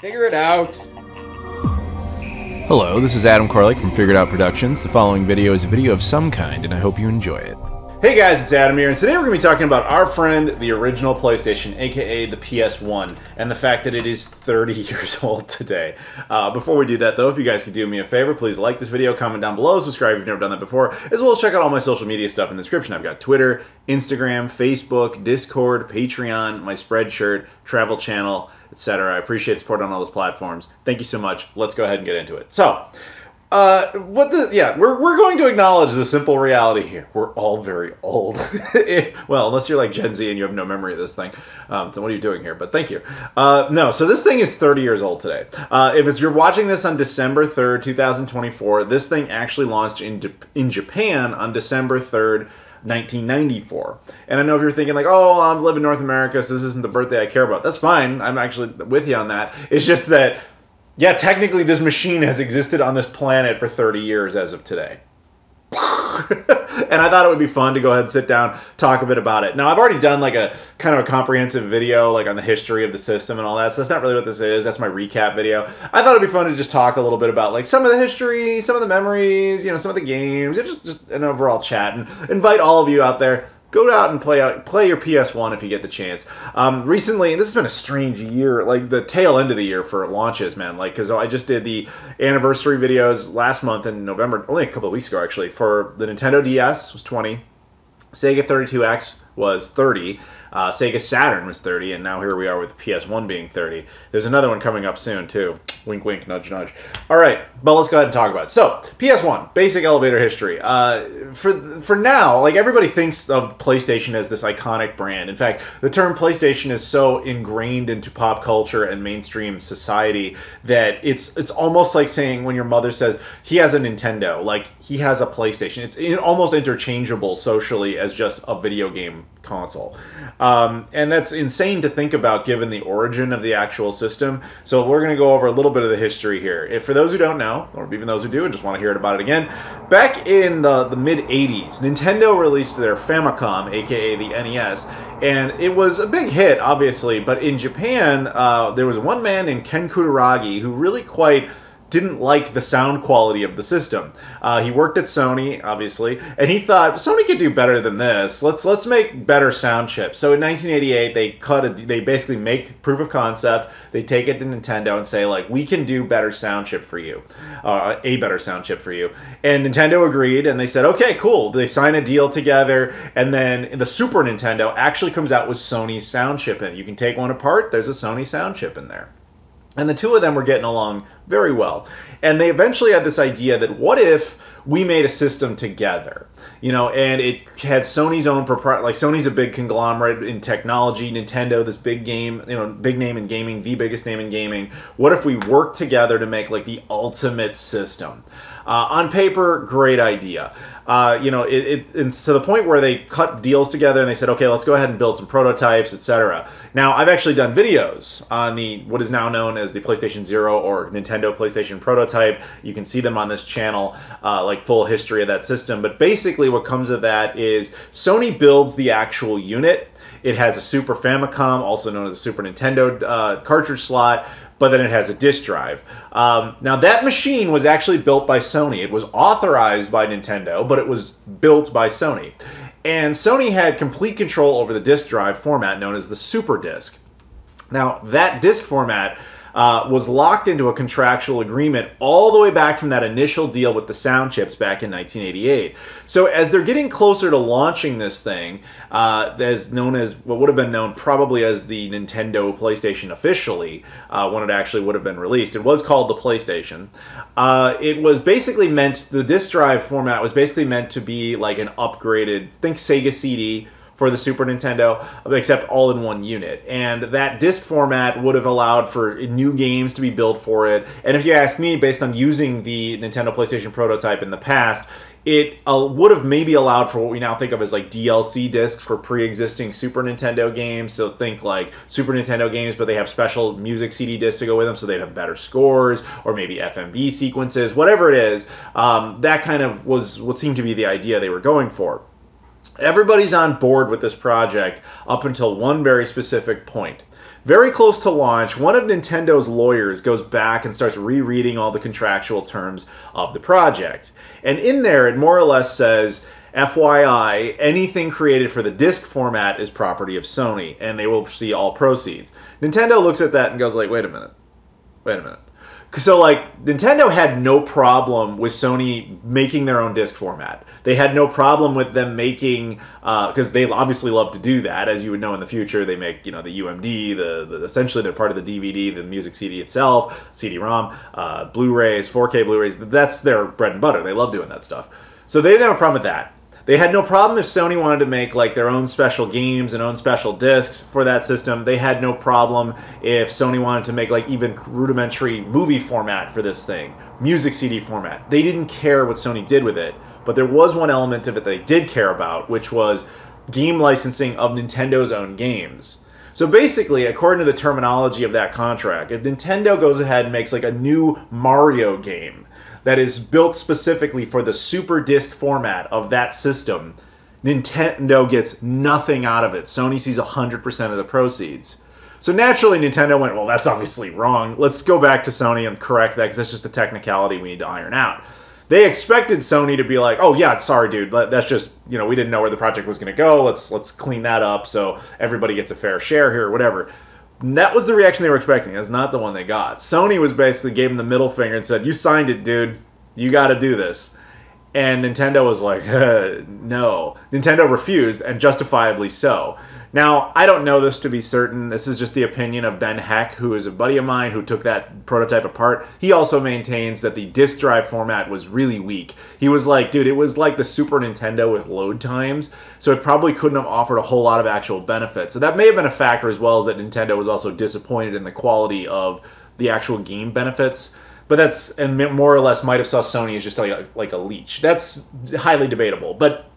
Figure it out. Hello, this is Adam Koralik from Figured Out Productions. The following video is a video of some kind, and I hope you enjoy it. Hey guys, it's Adam here, and today we're going to be talking about our friend, the original PlayStation, aka the PS1, and the fact that it is 30 years old today. Before we do that, though, if you guys could do me a favor, please like this video, comment down below, subscribe if you've never done that before, as well as check out all my social media stuff in the description. I've got Twitter, Instagram, Facebook, Discord, Patreon, my Spreadshirt, travel channel, etc. I appreciate the support on all those platforms. Thank you so much. Let's go ahead and get into it. So, we're going to acknowledge the simple reality here. We're all very old. Well, unless you're like Gen Z and you have no memory of this thing. So what are you doing here? But thank you. No, so this thing is 30 years old today. If you're watching this on December 3rd, 2024, this thing actually launched in Japan on December 3rd, 1994. And I know if you're thinking like, oh, I live in North America, so this isn't the birthday I care about. That's fine. I'm actually with you on that. It's just that, yeah, technically this machine has existed on this planet for 30 years as of today. And I thought it would be fun to go ahead and sit down, talk a bit about it. Now, I've already done like a kind of a comprehensive video like on the history of the system and all that, so that's not really what this is. That's my recap video. I thought it'd be fun to just talk a little bit about like some of the history, some of the memories, you know, some of the games, and just an overall chat, and invite all of you out there. Go out and play your PS1 if you get the chance. Recently, and this has been a strange year, like the tail end of the year for launches, man. Like, because I just did the anniversary videos last month in November, only a couple of weeks ago actually, for the Nintendo DS was 20, Sega 32X was 30, Sega Saturn was 30, and now here we are with the PS1 being 30. There's another one coming up soon too. Wink, wink, nudge, nudge. All right, but let's go ahead and talk about it. So, PS1, basic elevator history. For now, like everybody thinks of PlayStation as this iconic brand. In fact, the term PlayStation is so ingrained into pop culture and mainstream society that it's almost like saying when your mother says he has a Nintendo, like he has a PlayStation. It's almost interchangeable socially as just a video game console. And that's insane to think about given the origin of the actual system. So we're going to go over a little bit of the history here. If for those who don't know, or even those who do and just want to hear about it again, back in the mid-80s, Nintendo released their Famicom, aka the NES, and it was a big hit, obviously, but in Japan, there was one man named Ken Kutaragi who really quite didn't like the sound quality of the system. He worked at Sony, obviously, and he thought Sony could do better than this. Let's make better sound chips. So in 1988, they basically make proof of concept. They take it to Nintendo and say like, we can do better sound chip for you, a better sound chip for you. And Nintendo agreed, and they said, okay, cool. They sign a deal together, and then the Super Nintendo actually comes out with Sony's sound chip in. You can take one apart. There's a Sony sound chip in there. And the two of them were getting along very well. And they eventually had this idea that what if we made a system together? You know, and it had Sony's own proprietary, like Sony's a big conglomerate in technology, Nintendo, this big game, you know, big name in gaming, the biggest name in gaming. What if we worked together to make like the ultimate system? On paper, great idea. You know, it's to the point where they cut deals together and they said, okay, let's go ahead and build some prototypes, etc. Now, I've actually done videos on what is now known as the PlayStation 0 or Nintendo PlayStation prototype. You can see them on this channel, like full history of that system. But basically what comes of that is Sony builds the actual unit. It has a Super Famicom, also known as a Super Nintendo cartridge slot, but then it has a disk drive. Now that machine was actually built by Sony. It was authorized by Nintendo, but it was built by Sony. And Sony had complete control over the disk drive format known as the Super Disk. Now that disk format was locked into a contractual agreement all the way back from that initial deal with the sound chips back in 1988. So as they're getting closer to launching this thing, as known as what would have been known probably as the Nintendo PlayStation officially, when it actually would have been released, it was called the PlayStation. It was basically meant, the disk drive format was basically meant to be like an upgraded, think Sega CD, for the Super Nintendo, except all in one unit. And that disc format would have allowed for new games to be built for it. And if you ask me, based on using the Nintendo PlayStation prototype in the past, it would have maybe allowed for what we now think of as like DLC discs for pre-existing Super Nintendo games. So think like Super Nintendo games, but they have special music CD discs to go with them, so they'd have better scores, or maybe FMV sequences, whatever it is. That kind of was what seemed to be the idea they were going for. Everybody's on board with this project up until one very specific point. Very close to launch, one of Nintendo's lawyers goes back and starts rereading all the contractual terms of the project. And in there, it more or less says, FYI, anything created for the disc format is property of Sony, and they will see all proceeds. Nintendo looks at that and goes like, wait a minute. So, like, Nintendo had no problem with Sony making their own disc format. They had no problem with them making, because they obviously love to do that, as you would know in the future. They make, the UMD, essentially they're part of the DVD, the music CD itself, CD-ROM, Blu-rays, 4K Blu-rays. That's their bread and butter. They love doing that stuff. So they didn't have a problem with that. They had no problem if Sony wanted to make like their own special games and own special discs for that system. They had no problem if Sony wanted to make like even rudimentary movie format for this thing, music CD format. They didn't care what Sony did with it, but there was one element of it they did care about, which was game licensing of Nintendo's own games. So basically, according to the terminology of that contract, if Nintendo goes ahead and makes like a new Mario game that is built specifically for the Super Disc format of that system, Nintendo gets nothing out of it. Sony sees 100% of the proceeds. So naturally, Nintendo went, well, that's obviously wrong. Let's go back to Sony and correct that, because that's just a technicality we need to iron out. They expected Sony to be like, oh yeah, sorry dude, but that's just, we didn't know where the project was going to go. Let's clean that up so everybody gets a fair share here or whatever. And that was the reaction they were expecting. That's not the one they got. Sony was basically gave them the middle finger and said, you signed it, dude. You got to do this. And Nintendo was like, no. Nintendo refused, and justifiably so. Now, I don't know this to be certain. This is just the opinion of Ben Heck, who is a buddy of mine who took that prototype apart. He also maintains that the disk drive format was really weak. He was like, dude, it was like the Super Nintendo with load times, so it probably couldn't have offered a whole lot of actual benefits. So that may have been a factor, as well as that Nintendo was also disappointed in the quality of the actual game benefits. But that's, and more or less might have saw Sony as just like a leech. That's highly debatable. But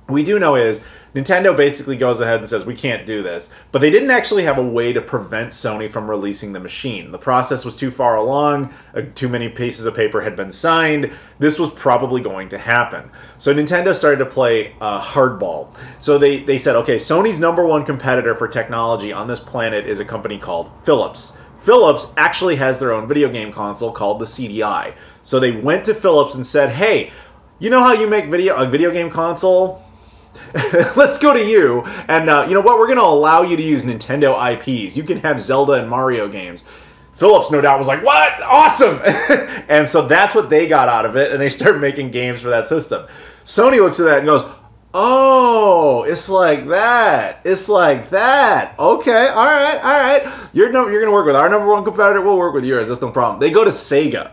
we do know is Nintendo basically goes ahead and says, we can't do this. But they didn't actually have a way to prevent Sony from releasing the machine. The process was too far along. Too many pieces of paper had been signed. This was probably going to happen. So Nintendo started to play hardball. So they said, okay, Sony's #1 competitor for technology on this planet is a company called Philips. Philips actually has their own video game console called the CDI. So they went to Philips and said, hey, you know how you make a video game console? Let's go to you. And you know what? We're going to allow you to use Nintendo IPs. You can have Zelda and Mario games. Philips, no doubt, was like, what? Awesome! And so that's what they got out of it, and they started making games for that system. Sony looks at that and goes, oh, it's like that. It's like that. Okay, all right. You're going to work with our #1 competitor. We'll work with yours. That's no problem. They go to Sega.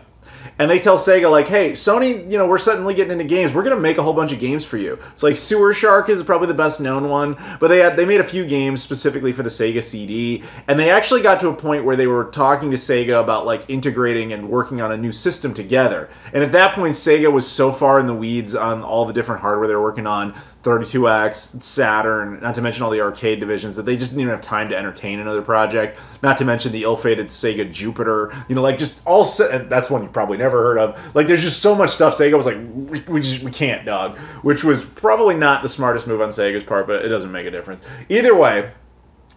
And they tell Sega, like, hey, Sony, we're suddenly getting into games. We're going to make a whole bunch of games for you. It's like Sewer Shark is probably the best known one. But they made a few games specifically for the Sega CD. And they actually got to a point where they were talking to Sega about, like, integrating and working on a new system together. And at that point, Sega was so far in the weeds on all the different hardware they were working on, 32X, Saturn, not to mention all the arcade divisions, that they just didn't even have time to entertain another project. Not to mention the ill-fated Sega Jupiter. Like just all, that's one you probably never heard of. Like there's just so much stuff. Sega was like, we can't, dog. Which was probably not the smartest move on Sega's part, but it doesn't make a difference. Either way,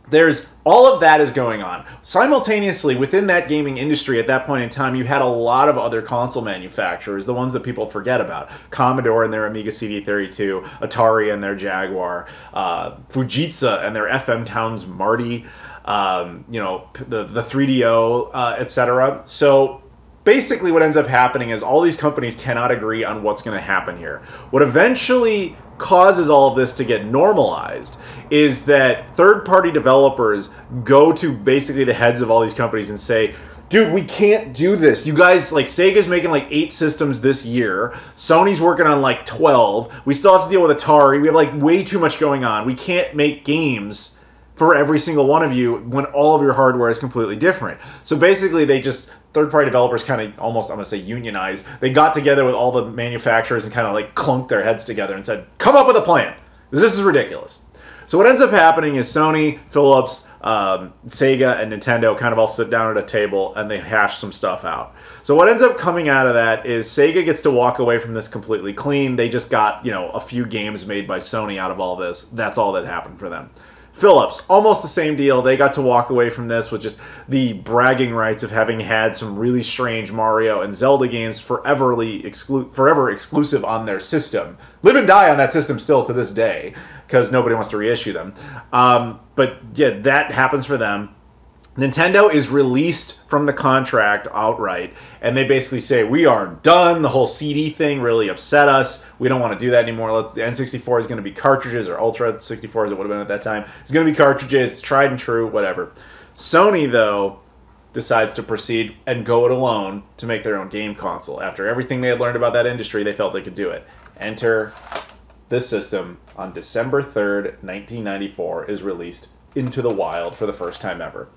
there's all of that is going on. Simultaneously, within that gaming industry at that point in time, you had a lot of other console manufacturers, the ones that people forget about. Commodore and their Amiga CD32, Atari and their Jaguar, Fujitsu and their FM Towns Marty, the 3DO, etc. So basically what ends up happening is all these companies cannot agree on what's going to happen here. What eventually causes all of this to get normalized is that third-party developers go to basically the heads of all these companies and say, dude, we can't do this. You guys, like, Sega's making like 8 systems this year. Sony's working on like 12. We still have to deal with Atari. We have like way too much going on. We can't make games for every single one of you when all of your hardware is completely different. So basically they just, third-party developers kind of almost, I'm going to say, unionized. They got together with all the manufacturers and kind of like clunked their heads together and said, come up with a plan. This is ridiculous. So what ends up happening is Sony, Philips, Sega, and Nintendo kind of all sit down at a table and they hash some stuff out. So what ends up coming out of that is Sega gets to walk away from this completely clean. They just got, you know, a few games made by Sony out of all this. That's all that happened for them. Philips, almost the same deal. They got to walk away from this with just the bragging rights of having had some really strange Mario and Zelda games forever exclusive on their system. Live and die on that system still to this day, because nobody wants to reissue them. But yeah, that happens for them. Nintendo is released from the contract outright, and they basically say, we are done. The whole CD thing really upset us. We don't want to do that anymore. The N64 is going to be cartridges, or Ultra 64 as it would have been at that time. It's going to be cartridges, tried and true, whatever. Sony, though, decides to proceed and go it alone to make their own game console. After everything they had learned about that industry, they felt they could do it. Enter this system on December 3rd, 1994, is released into the wild for the first time ever.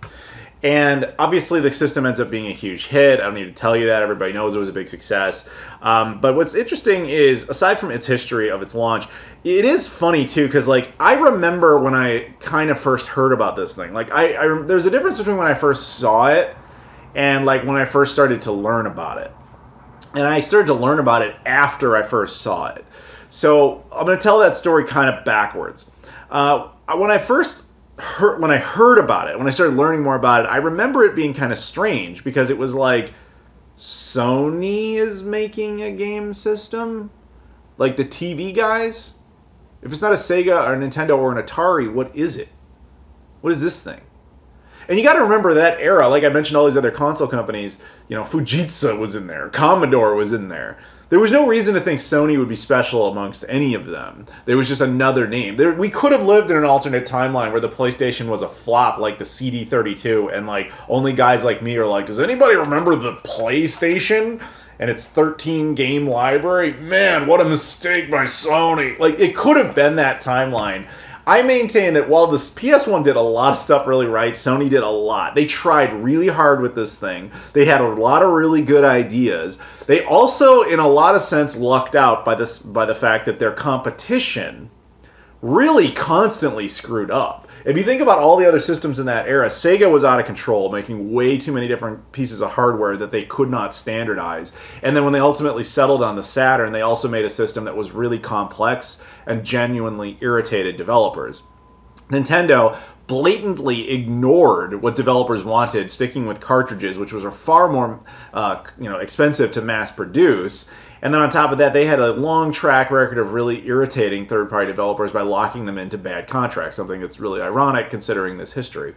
And obviously the system ends up being a huge hit. I don't need to tell you that. Everybody knows it was a big success. But what's interesting is, aside from its history of its launch, it is funny too, because like I remember when I kind of first heard about this thing. Like there's a difference between when I first saw it and like when I first started to learn about it. And I started to learn about it after I first saw it. So I'm going to tell that story kind of backwards. When I heard about it, when I started learning more about it, I remember it being kind of strange because it was like, Sony is making a game system? Like the TV guys? If it's not a Sega or a Nintendo or an Atari, what is it? What is this thing? And you got to remember that era. Like I mentioned, all these other console companies, you know, Fujitsu was in there, Commodore was in there. There was no reason to think Sony would be special amongst any of them. There was just another name. We could have lived in an alternate timeline where the PlayStation was a flop like the CD32, and like only guys like me are like, does anybody remember the PlayStation and its 13 game library? Man, what a mistake by Sony. Like, it could have been that timeline. I maintain that while this PS1 did a lot of stuff really right, Sony did a lot. They tried really hard with this thing. They had a lot of really good ideas. They also, in a lot of sense, lucked out by the fact that their competition really constantly screwed up. If you think about all the other systems in that era, Sega was out of control, making way too many different pieces of hardware that they could not standardize. And then when they ultimately settled on the Saturn, they also made a system that was really complex and genuinely irritated developers. Nintendo blatantly ignored what developers wanted, sticking with cartridges, which was far more expensive to mass produce. And then on top of that, they had a long track record of really irritating third-party developers by locking them into bad contracts, something that's really ironic considering this history.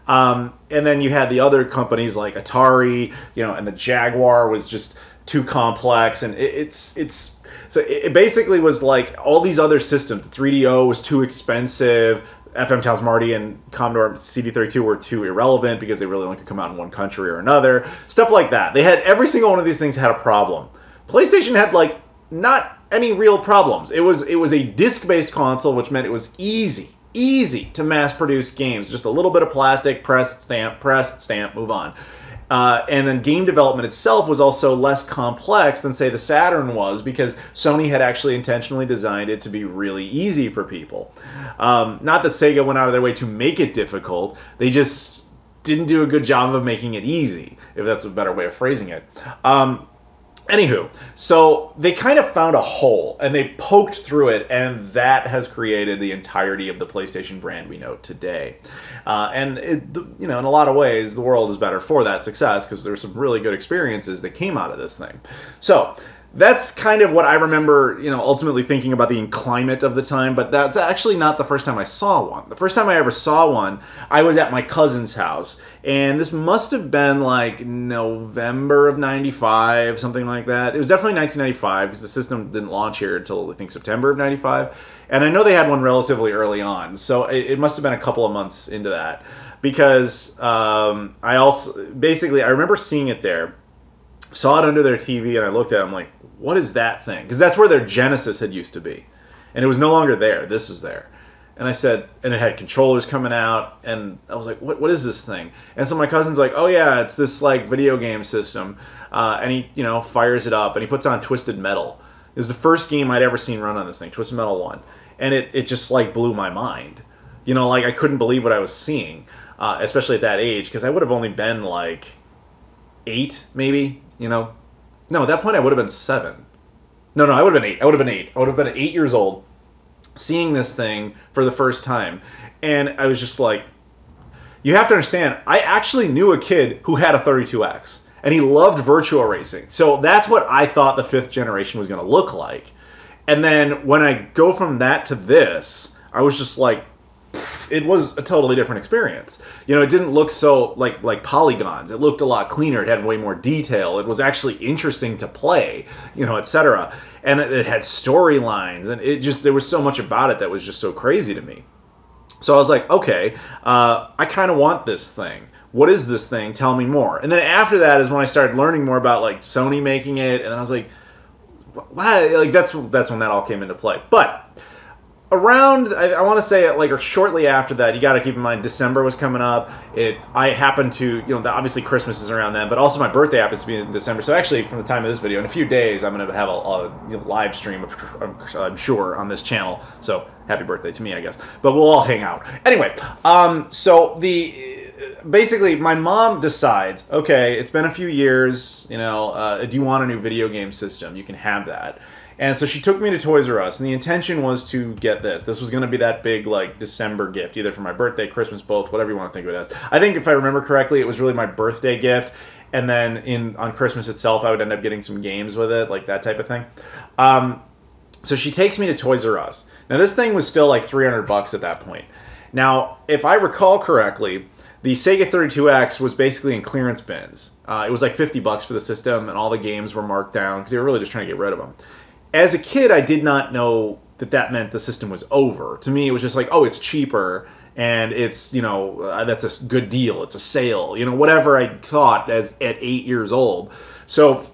And then you had the other companies like Atari, and the Jaguar was just too complex, and so it basically was like all these other systems. The 3DO was too expensive. FM Towns Marty and Commodore CD32 were too irrelevant because they really only could come out in one country or another. Stuff like that. They had every single one of these things had a problem. PlayStation had like not any real problems. It was a disc-based console, which meant it was easy to mass-produce games. Just a little bit of plastic, press, stamp, move on. And then game development itself was also less complex than, say, the Saturn was, because Sony had actually intentionally designed it to be really easy for people. Not that Sega went out of their way to make it difficult. They just didn't do a good job of making it easy, if that's a better way of phrasing it. Anywho, so they kind of found a hole, and they poked through it, and that has created the entirety of the PlayStation brand we know today. And in a lot of ways, the world is better for that success, because there's some really good experiences that came out of this thing. So that's kind of what I remember, ultimately thinking about the climate of the time, but that's actually not the first time I saw one. The first time I ever saw one, I was at my cousin's house, and this must have been like November of 95, something like that. It was definitely 1995, because the system didn't launch here until, I think, September of 95, and I know they had one relatively early on, so it must have been a couple of months into that, because I remember seeing it there, saw it under their TV, and I looked at it, I'm like, what is that thing? Because that's where their Genesis had used to be. And it was no longer there. This was there. And I said, and it had controllers coming out, and I was like, what is this thing? And so my cousin's like, oh yeah, it's this like video game system. And he, fires it up, and he puts on Twisted Metal. It was the first game I'd ever seen run on this thing, Twisted Metal 1. And it just like blew my mind. You know, like I couldn't believe what I was seeing, especially at that age, because I would have only been like 8, maybe. You know, no, at that point I would have been 7. No, I would have been 8. I would have been 8. I would have been 8 years old, seeing this thing for the first time, and I was just like, you have to understand, I actually knew a kid who had a 32X, and he loved virtua racing. So that's what I thought the 5th generation was going to look like. And then when I go from that to this, I was just like, it was a totally different experience. You know, it didn't look so like polygons. It looked a lot cleaner. It had way more detail. It was actually interesting to play, you know, etc. And it had storylines, and it just, there was so much about it that was just so crazy to me. So I was like, okay, I kind of want this thing. What is this thing? Tell me more. And then after that is when I started learning more about like Sony making it, and then I was like, what? Like that's when that all came into play. But around, I want to say like, or shortly after that, you got to keep in mind December was coming up. I happened to, you know, obviously Christmas is around then, but also my birthday happens to be in December. So actually, from the time of this video, in a few days, I'm going to have a live stream, I'm sure, on this channel. So happy birthday to me, I guess. But we'll all hang out. Anyway, so basically, my mom decides, okay, it's been a few years, you know, do you want a new video game system? You can have that. And so she took me to Toys R Us, and the intention was to get this. This was going to be that big, like, December gift, either for my birthday, Christmas, both, whatever you want to think of it as. I think, if I remember correctly, it was really my birthday gift, and then on Christmas itself, I would end up getting some games with it, like that type of thing. So she takes me to Toys R Us. Now, this thing was still like $300 at that point. Now, if I recall correctly, the Sega 32X was basically in clearance bins. It was like $50 for the system, and all the games were marked down because they were really just trying to get rid of them. As a kid, I did not know that meant the system was over. To me, it was just like, oh, it's cheaper, and it's, you know, that's a good deal. It's a sale, you know, whatever I thought at 8 years old. So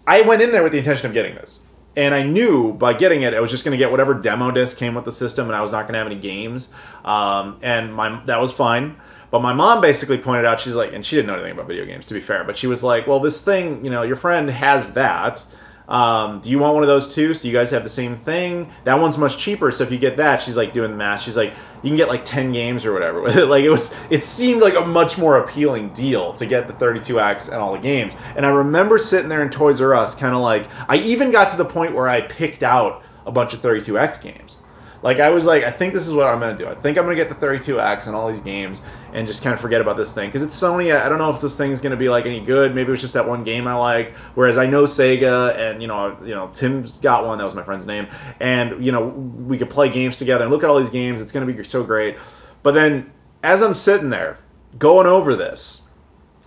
I went in there with the intention of getting this. And I knew by getting it, I was just going to get whatever demo disc came with the system, and I was not going to have any games. That was fine. But my mom basically pointed out, she's like, and she didn't know anything about video games, to be fair, but she was like, well, this thing, you know, your friend has that. Do you want one of those too? So you guys have the same thing. That one's much cheaper. So if you get that, she's like doing the math. She's like, you can get like 10 games or whatever with it. Like it seemed like a much more appealing deal to get the 32X and all the games. And I remember sitting there in Toys R Us, kind of like, I even got to the point where I picked out a bunch of 32X games. Like, I was like, I think this is what I'm going to do. I think I'm going to get the 32X and all these games and just kind of forget about this thing. Because it's Sony. I don't know if this thing's going to be, like, any good. Maybe it was just that one game I liked. Whereas I know Sega, and, you know, Tim's got one. That was my friend's name. And, you know, we could play games together and look at all these games. It's going to be so great. But then, as I'm sitting there, going over this,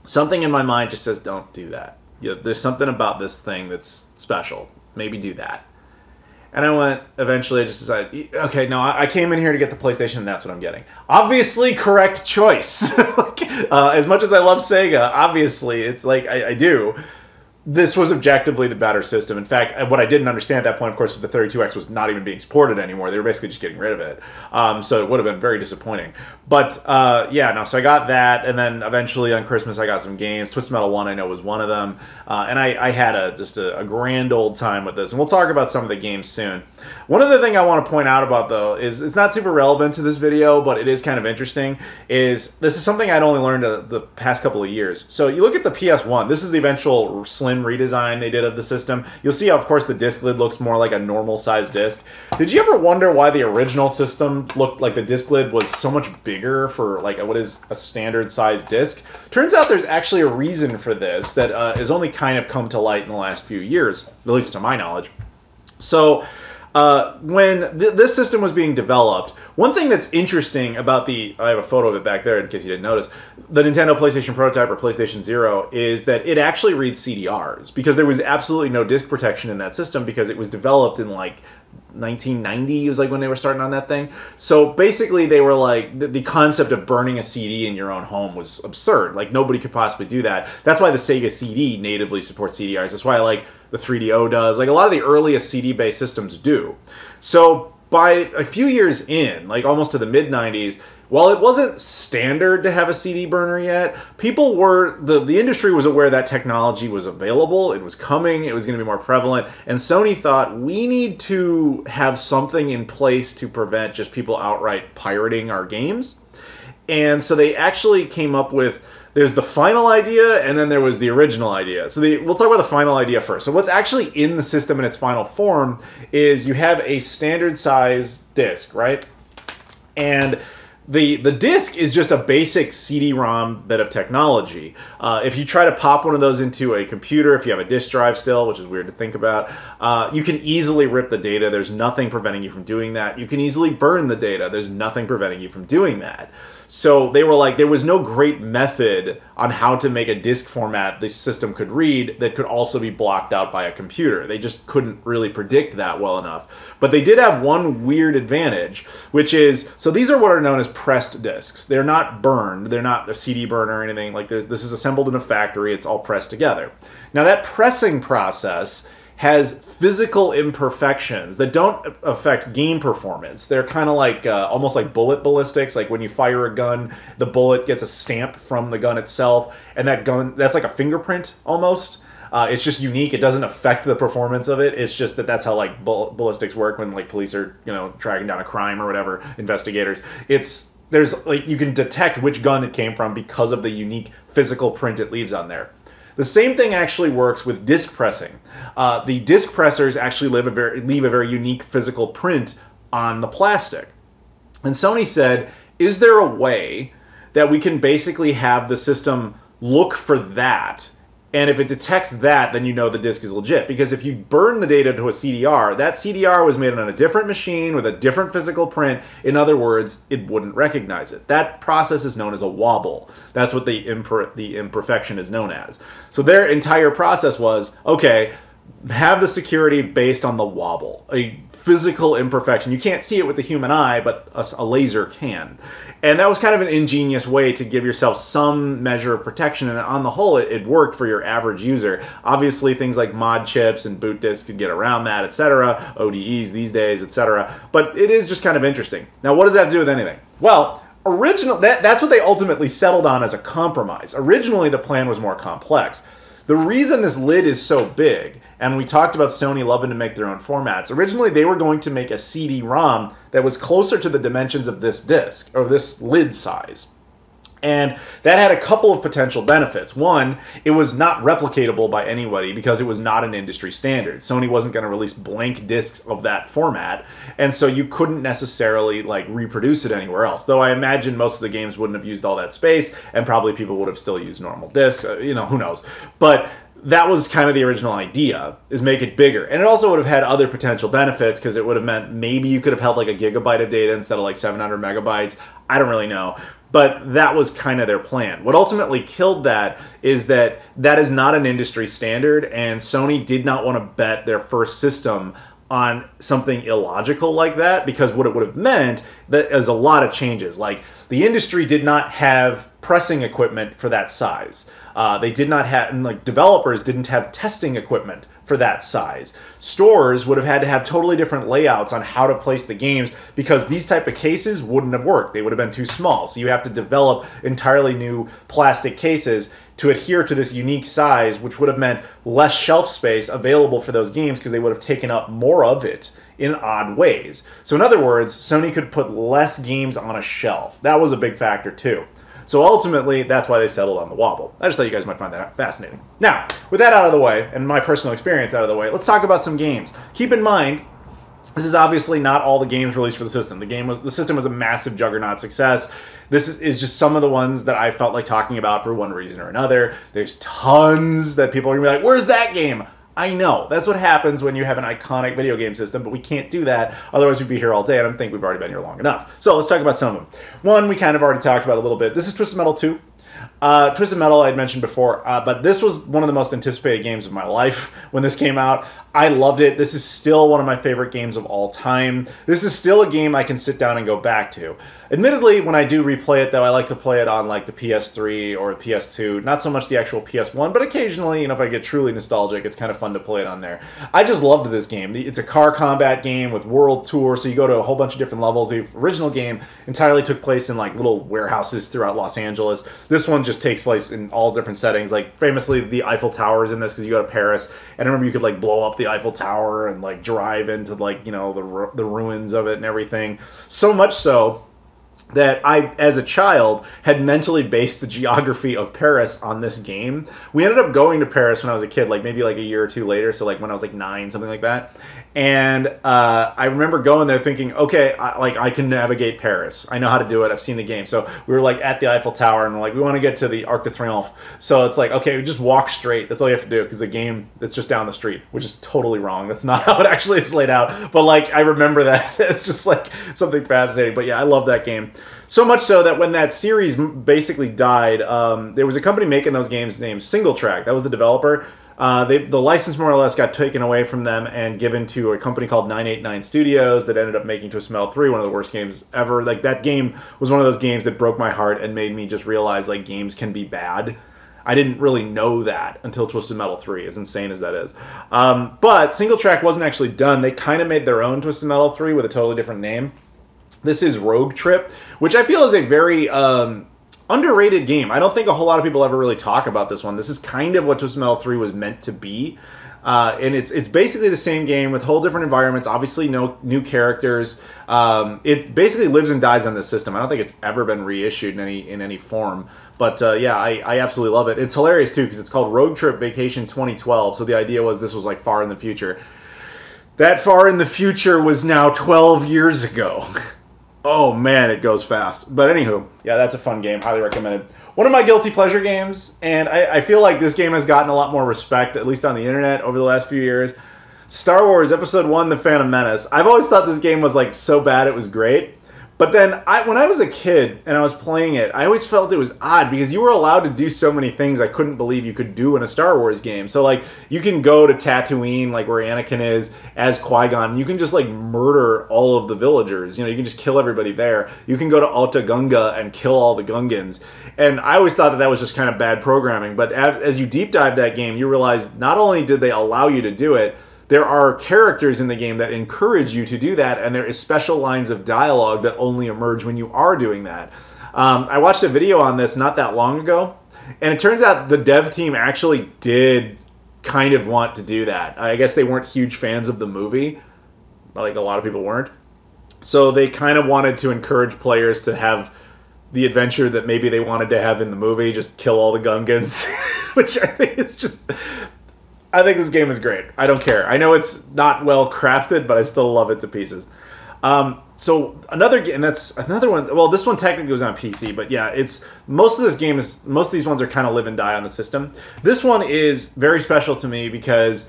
something in my mind just says, don't do that. You know, there's something about this thing that's special. Maybe do that. And I went, eventually I just decided, okay, no, I came in here to get the PlayStation, and that's what I'm getting. Obviously, correct choice. As much as I love Sega, obviously, it's like, I do. This was objectively the better system. In fact, what I didn't understand at that point, of course, is the 32X was not even being supported anymore. They were basically just getting rid of it. So it would have been very disappointing. But, yeah, no, so I got that, and then eventually on Christmas I got some games. Twisted Metal 1, I know, was one of them. And I had just a grand old time with this. And we'll talk about some of the games soon. One other thing I want to point out about, though, is it's not super relevant to this video, but it is kind of interesting, is this is something I'd only learned the past couple of years. So you look at the PS1. This is the eventual slim redesign they did of the system. You'll see how, of course, the disc lid looks more like a normal size disc. Did you ever wonder why the original system looked like the disc lid was so much bigger for like what is a standard size disc? Turns out there's actually a reason for this that has only kind of come to light in the last few years, at least to my knowledge. So when this system was being developed, one thing that's interesting about I have a photo of it back there in case you didn't notice, the Nintendo PlayStation prototype or PlayStation Zero, is that it actually reads CDRs, because there was absolutely no disk protection in that system because it was developed in like 1990 was like when they were starting on that thing. So basically they were like, the concept of burning a CD in your own home was absurd. Like nobody could possibly do that. That's why the Sega CD natively supports CDRs. That's why like the 3DO does. Like a lot of the earliest CD-based systems do. So by a few years in, like almost to the mid-90s, while it wasn't standard to have a CD burner yet, people were, the industry was aware that technology was available, it was coming, it was going to be more prevalent, and Sony thought, we need to have something in place to prevent just people outright pirating our games. And so they actually came up with, there's the final idea, and then there was the original idea. So we'll talk about the final idea first. So what's actually in the system in its final form is you have a standard size disc, right? And the disc is just a basic CD-ROM bit of technology. If you try to pop one of those into a computer, if you have a disk drive still, which is weird to think about, you can easily rip the data. There's nothing preventing you from doing that. You can easily burn the data. There's nothing preventing you from doing that. So they were like, there was no great method on how to make a disk format the system could read that could also be blocked out by a computer. They just couldn't really predict that well enough. But they did have one weird advantage, which is, so these are what are known as pressed disks. They're not burned. They're not a CD burner or anything. Like this is assembled in a factory. It's all pressed together. Now that pressing process has physical imperfections that don't affect game performance. They're kind of like almost like bullet ballistics. Like when you fire a gun, the bullet gets a stamp from the gun itself, and that gun, that's like a fingerprint almost. It's just unique. It doesn't affect the performance of it. It's just that that's how like ballistics work when like police are, you know, tracking down a crime or whatever, investigators. There's like, you can detect which gun it came from because of the unique physical print it leaves on there. The same thing actually works with disc pressing. The disc pressers actually leave a very unique physical print on the plastic. And Sony said, is there a way that we can basically have the system look for that? And if it detects that, then you know the disk is legit. Because if you burn the data to a CDR, that CDR was made on a different machine with a different physical print. In other words, it wouldn't recognize it. That process is known as a wobble. That's what the imperfection is known as. So their entire process was, okay, have the security based on the wobble, a physical imperfection. You can't see it with the human eye, but a laser can. And that was kind of an ingenious way to give yourself some measure of protection, and on the whole, it worked for your average user. Obviously, things like mod chips and boot disks could get around that, etc., ODEs these days, etc., but it is just kind of interesting. Now, what does that have to do with anything? Well, that's what they ultimately settled on as a compromise. Originally, the plan was more complex. The reason this lid is so big, and we talked about Sony loving to make their own formats, originally they were going to make a CD-ROM that was closer to the dimensions of this disc, or this lid size. And that had a couple of potential benefits. One, it was not replicatable by anybody because it was not an industry standard. Sony wasn't going to release blank discs of that format, and so you couldn't necessarily like reproduce it anywhere else. Though I imagine most of the games wouldn't have used all that space, and probably people would have still used normal discs. You know, who knows? But that was kind of the original idea, is make it bigger. And it also would have had other potential benefits because it would have meant maybe you could have held like a gigabyte of data instead of like 700 megabytes. I don't really know. But that was kind of their plan. What ultimately killed that is that is not an industry standard, and Sony did not want to bet their first system on something illogical like that, because what it would have meant is a lot of changes. Like, the industry did not have pressing equipment for that size. They did not have, and like developers didn't have testing equipment for that size. Stores would have had to have totally different layouts on how to place the games because these type of cases wouldn't have worked. They would have been too small. So you have to develop entirely new plastic cases to adhere to this unique size, which would have meant less shelf space available for those games because they would have taken up more of it in odd ways. So in other words, Sony could put less games on a shelf. That was a big factor too. So ultimately, that's why they settled on the wobble. I just thought you guys might find that fascinating. Now, with that out of the way, and my personal experience out of the way, let's talk about some games. Keep in mind, this is obviously not all the games released for the system. The system was a massive juggernaut success. This is just some of the ones that I felt like talking about for one reason or another. There's tons that people are going to be like, where's that game? I know. That's what happens when you have an iconic video game system, but we can't do that. Otherwise, we'd be here all day, and I think we've already been here long enough. So let's talk about some of them. One we kind of already talked about a little bit. This is Twisted Metal 2. Twisted Metal I had mentioned before, but this was one of the most anticipated games of my life when this came out. I loved it. This is still one of my favorite games of all time. This is still a game I can sit down and go back to. Admittedly, when I do replay it, though, I like to play it on like the PS3 or PS2. Not so much the actual PS1, but occasionally, if I get truly nostalgic, it's kind of fun to play it on there. I just loved this game. It's a car combat game with world tour, so you go to a whole bunch of different levels. The original game entirely took place in like little warehouses throughout Los Angeles. This one just takes place in all different settings. Like famously, the Eiffel Tower is in this because you go to Paris, and I remember you could like blow up the Eiffel Tower and like drive into like the ruins of it and everything. So much so that I, as a child, had mentally based the geography of Paris on this game. We ended up going to Paris when I was a kid, like maybe like a year or two later, so like when I was like 9, something like that. And I remember going there thinking, okay, I can navigate Paris. I know how to do it. I've seen the game. So we were like at the Eiffel Tower, and we're like, we want to get to the Arc de Triomphe. So it's like, okay, we just walk straight. That's all you have to do, because the game, it's just down the street, which is totally wrong. That's not how it actually is laid out. But like, I remember that. It's just like something fascinating. But yeah, I love that game. So much so that when that series basically died, there was a company making those games named Single Track. That was the developer. The license more or less got taken away from them and given to a company called 989 Studios that ended up making Twisted Metal 3, one of the worst games ever. Like, that game was one of those games that broke my heart and made me just realize, like, games can be bad. I didn't really know that until Twisted Metal 3, as insane as that is. But Single Track wasn't actually done. They kind of made their own Twisted Metal 3 with a totally different name. This is Rogue Trip, which I feel is a very underrated game. I don't think a whole lot of people ever really talk about this one. This is kind of what Twisted Metal 3 was meant to be. And it's basically the same game with whole different environments, obviously no new characters. It basically lives and dies on this system. I don't think it's ever been reissued in any form. But yeah, I absolutely love it. It's hilarious too, because it's called Rogue Trip Vacation 2012. So the idea was this was like far in the future. That far in the future was now 12 years ago. Oh man, it goes fast. But anywho, yeah, that's a fun game. Highly recommended. One of my guilty pleasure games, and I feel like this game has gotten a lot more respect, at least on the internet, over the last few years. Star Wars Episode 1, The Phantom Menace. I've always thought this game was like so bad it was great. But then, when I was a kid and I was playing it, I always felt it was odd because you were allowed to do so many things I couldn't believe you could do in a Star Wars game. So, like, you can go to Tatooine, like where Anakin is, as Qui-Gon, and you can just, like, murder all of the villagers. You know, you can just kill everybody there. You can go to Alta Gunga and kill all the Gungans. And I always thought that was just kind of bad programming. But as you deep dive that game, you realize not only did they allow you to do it, there are characters in the game that encourage you to do that, and there is special lines of dialogue that only emerge when you are doing that. I watched a video on this not that long ago, and it turns out the dev team actually did kind of want to do that. I guess they weren't huge fans of the movie, like a lot of people weren't. So they kind of wanted to encourage players to have the adventure that maybe they wanted to have in the movie, just kill all the Gungans, which I think is just... I think this game is great. I don't care. I know it's not well crafted, but I still love it to pieces. So another game, and that's another one. Well, this one technically was on PC, but yeah, most of these ones are kind of live and die on the system. This one is very special to me because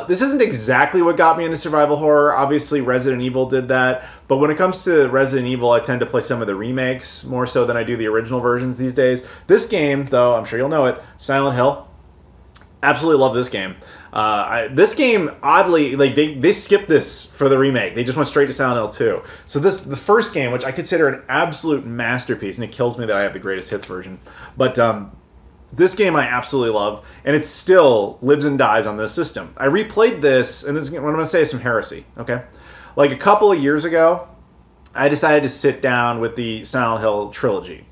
this isn't exactly what got me into survival horror. Obviously, Resident Evil did that, but when it comes to Resident Evil, I tend to play some of the remakes more so than I do the original versions these days. This game, though, I'm sure you'll know it, Silent Hill. Absolutely love this game. This game, oddly, like they skipped this for the remake. They just went straight to Silent Hill 2. So the first game, which I consider an absolute masterpiece, and it kills me that I have the greatest hits version. But this game I absolutely love, and it still lives and dies on this system. I replayed this, and what I'm going to say is some heresy, okay? Like a couple of years ago, I decided to sit down with the Silent Hill trilogy.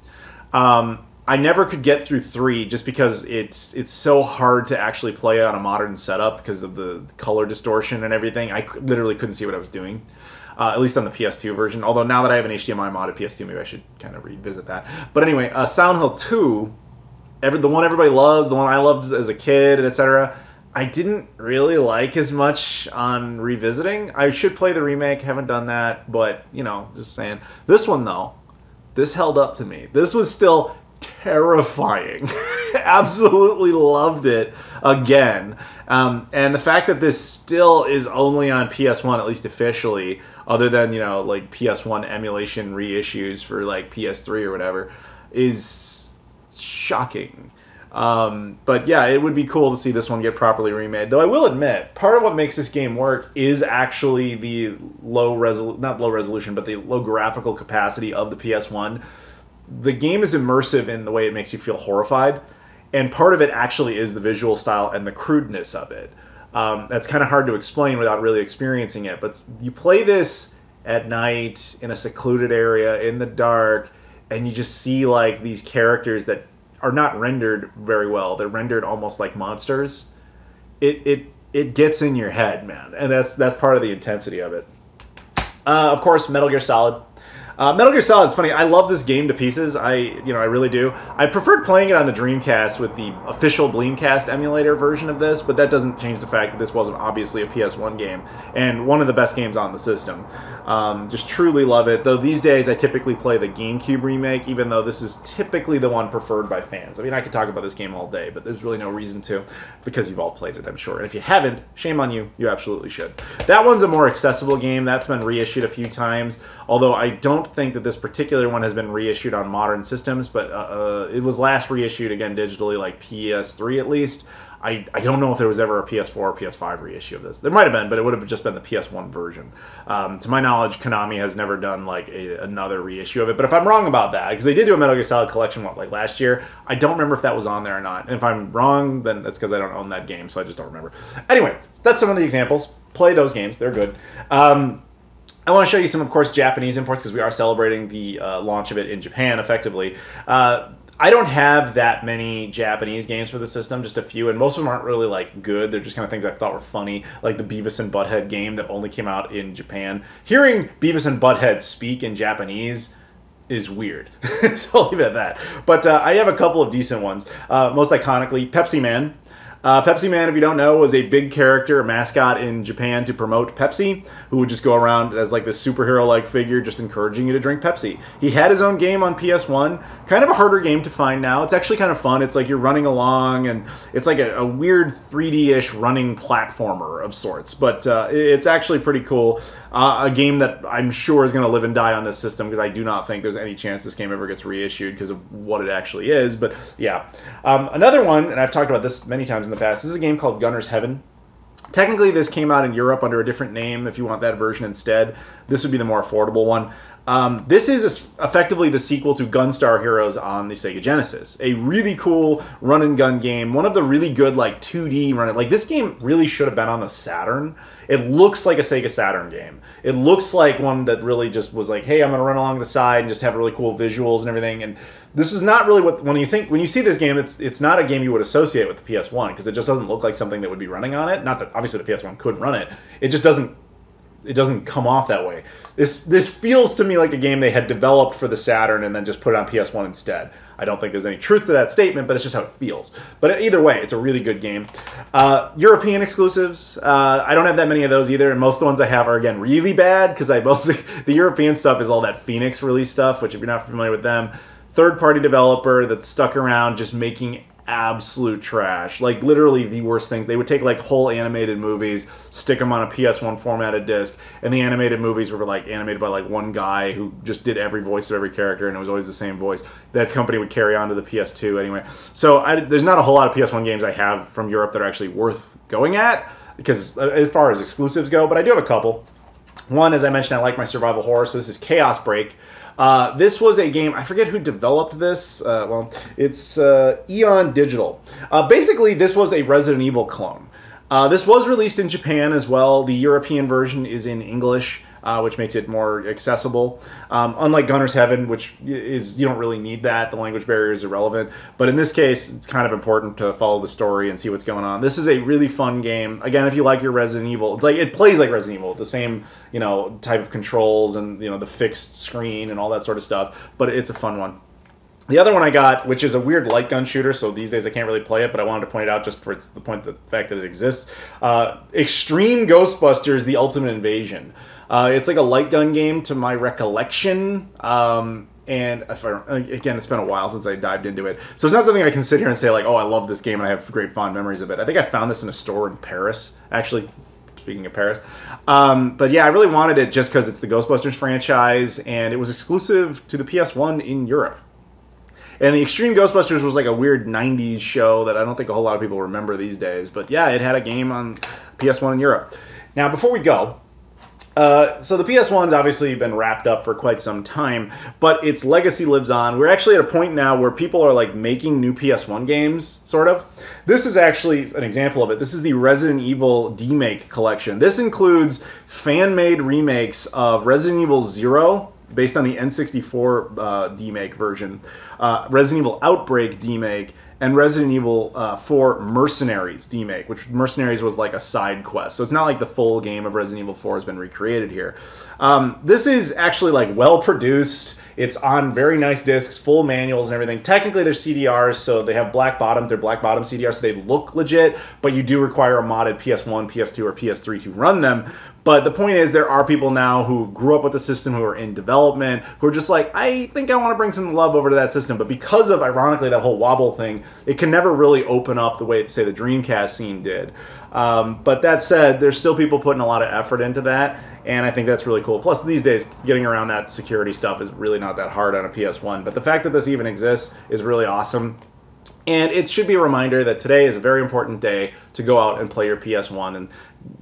I never could get through 3 just because it's so hard to actually play on a modern setup because of the color distortion and everything. I literally couldn't see what I was doing, at least on the PS2 version. Although now that I have an HDMI modded PS2, maybe I should kind of revisit that. But anyway, Silent Hill 2, the one everybody loves, the one I loved as a kid, etc., I didn't really like as much on revisiting. I should play the remake, haven't done that, but, you know, just saying. This one, though, this held up to me. This was still terrifying. Absolutely loved it again. And the fact that this still is only on PS1, at least officially, other than, you know, like PS1 emulation reissues for like PS3 or whatever, is shocking. But yeah, it would be cool to see this one get properly remade. Though I will admit, part of what makes this game work is actually the not low resolution, but the low graphical capacity of the PS1. The game is immersive in the way it makes you feel horrified, and part of it actually is the visual style and the crudeness of it. That's kind of hard to explain without really experiencing it, but you play this at night in a secluded area in the dark, and you just see like these characters that are not rendered very well. They're rendered almost like monsters. It gets in your head, man, and that's part of the intensity of it. Of course, Metal Gear Solid. Metal Gear Solid is funny. I love this game to pieces. I really do. I preferred playing it on the Dreamcast with the official Bleemcast emulator version of this, but that doesn't change the fact that this wasn't obviously a PS1 game and one of the best games on the system. Just truly love it. Though these days I typically play the GameCube remake, even though this is typically the one preferred by fans. I mean, I could talk about this game all day, but there's really no reason to, because you've all played it, I'm sure. And if you haven't, shame on you. You absolutely should. That one's a more accessible game. That's been reissued a few times, although I don't think that this particular one has been reissued on modern systems, but it was last reissued again digitally, like PS3 at least. I don't know if there was ever a PS4 or PS5 reissue of this. There might have been, but it would have just been the PS1 version. To my knowledge, Konami has never done like another reissue of it. But if I'm wrong about that, because they did do a Metal Gear Solid collection like last year, I don't remember if that was on there or not. And if I'm wrong, then that's because I don't own that game, so I just don't remember. Anyway, that's some of the examples. Play those games; they're good. I want to show you some, of course, Japanese imports, because we are celebrating the launch of it in Japan, effectively. I don't have that many Japanese games for the system, just a few, and most of them aren't really, like, good. They're just kind of things I thought were funny, like the Beavis and Butthead game that only came out in Japan. Hearing Beavis and Butthead speak in Japanese is weird, so I'll leave it at that. But I have a couple of decent ones. Most iconically, Pepsi Man. Pepsi Man, if you don't know, was a big character, a mascot in Japan to promote Pepsi, who would just go around as like this superhero-like figure just encouraging you to drink Pepsi. He had his own game on PS1, kind of a harder game to find now. It's actually kind of fun. It's like you're running along, and it's like a weird 3D-ish running platformer of sorts, but it's actually pretty cool. A game that I'm sure is going to live and die on this system, because I do not think there's any chance this game ever gets reissued because of what it actually is, but yeah. Another one, and I've talked about this many times in the past, this is a game called Gunner's Heaven. Technically, this came out in Europe under a different name if you want that version instead. This would be the more affordable one. This is effectively the sequel to Gunstar Heroes on the Sega Genesis. A really cool run-and-gun game. One of the really good, like, 2D run. Like, this game really should have been on the Saturn. It looks like a Sega Saturn game. It looks like one that really just was like, hey, I'm going to run along the side and just have really cool visuals and everything. And this is not really what, when you see this game, it's not a game you would associate with the PS1, because it just doesn't look like something that would be running on it. Not that obviously the PS1 could run it. It just doesn't come off that way. This feels to me like a game they had developed for the Saturn and then just put it on PS1 instead. I don't think there's any truth to that statement, but it's just how it feels. But either way, it's a really good game. European exclusives, I don't have that many of those either, and most of the ones I have are, again, really bad, because the European stuff is all that Phoenix release stuff, which if you're not familiar with them, third-party developer that's stuck around just making absolute trash. Like, literally the worst things. They would take, like, whole animated movies, stick them on a PS1 formatted disc, and the animated movies were, like, animated by, like, one guy who just did every voice of every character, and it was always the same voice. That company would carry on to the PS2 anyway. So there's not a whole lot of PS1 games I have from Europe that are actually worth going at, because as far as exclusives go, but I do have a couple. One, as I mentioned, I like my survival horror, so this is Chaos Break. This was a game, I forget who developed this. Well, it's Eon Digital. Basically, this was a Resident Evil clone. This was released in Japan as well. The European version is in English, which makes it more accessible. Unlike Gunner's Heaven, which is, you don't really need that. The language barrier is irrelevant. But in this case, it's kind of important to follow the story and see what's going on. This is a really fun game. Again, if you like your Resident Evil, it's like, it plays like Resident Evil. The same, type of controls and, the fixed screen and all that sort of stuff. But it's a fun one. The other one I got, which is a weird light gun shooter, so these days I can't really play it, but I wanted to point it out just for the fact that it exists. Extreme Ghostbusters: The Ultimate Invasion. It's like a light gun game to my recollection, and again, it's been a while since I dived into it. So it's not something I can sit here and say, like, oh, I love this game and I have great fond memories of it. I think I found this in a store in Paris, actually, speaking of Paris. But yeah, I really wanted it just because it's the Ghostbusters franchise, and it was exclusive to the PS1 in Europe. And the Extreme Ghostbusters was like a weird 90s show that I don't think a whole lot of people remember these days. But yeah, it had a game on PS1 in Europe. Now, before we go, so the PS1's obviously been wrapped up for quite some time, but its legacy lives on. We're actually at a point now where people are like making new PS1 games, sort of. This is actually an example of it. This is the Resident Evil D-Make collection. This includes fan-made remakes of Resident Evil 0, based on the N64 D-Make version, Resident Evil Outbreak D-Make, and Resident Evil 4 Mercenaries D-Make, which Mercenaries was like a side quest. So it's not like the full game of Resident Evil 4 has been recreated here. This is actually like well produced. It's on very nice discs, full manuals and everything. Technically they're CDRs, so they have black bottoms. They're black bottom CDRs, so they look legit, but you do require a modded PS1, PS2, or PS3 to run them. But the point is, there are people now who grew up with the system, who are in development, who are just like, I think I want to bring some love over to that system. But because of, ironically, that whole wobble thing, it can never really open up the way, say, the Dreamcast scene did. But that said, there's still people putting a lot of effort into that, and I think that's really cool. Plus, these days, getting around that security stuff is really not that hard on a PS1. But the fact that this even exists is really awesome. And it should be a reminder that today is a very important day to go out and play your PS1 and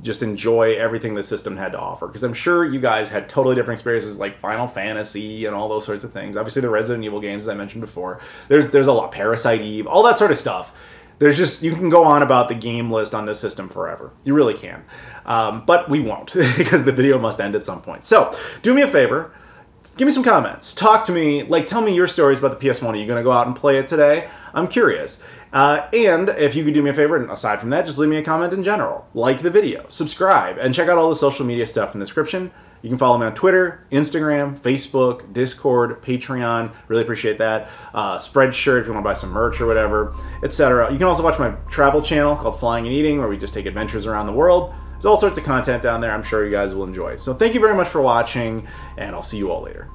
just enjoy everything the system had to offer. Because I'm sure you guys had totally different experiences like Final Fantasy and all those sorts of things. Obviously the Resident Evil games, as I mentioned before. There's a lot, Parasite Eve, all that sort of stuff. There's just, you can go on about the game list on this system forever. You really can. But we won't, because the video must end at some point. So, do me a favor. Give me some comments. Talk to me. Like, tell me your stories about the PS1. Are you going to go out and play it today? I'm curious. And if you could do me a favor, and aside from that, just leave me a comment in general. Like the video, subscribe, and check out all the social media stuff in the description. You can follow me on Twitter, Instagram, Facebook, Discord, Patreon. Really appreciate that. Spreadshirt if you want to buy some merch or whatever, etc. You can also watch my travel channel called Flying and Eating, where we just take adventures around the world. There's all sorts of content down there I'm sure you guys will enjoy. So thank you very much for watching, and I'll see you all later.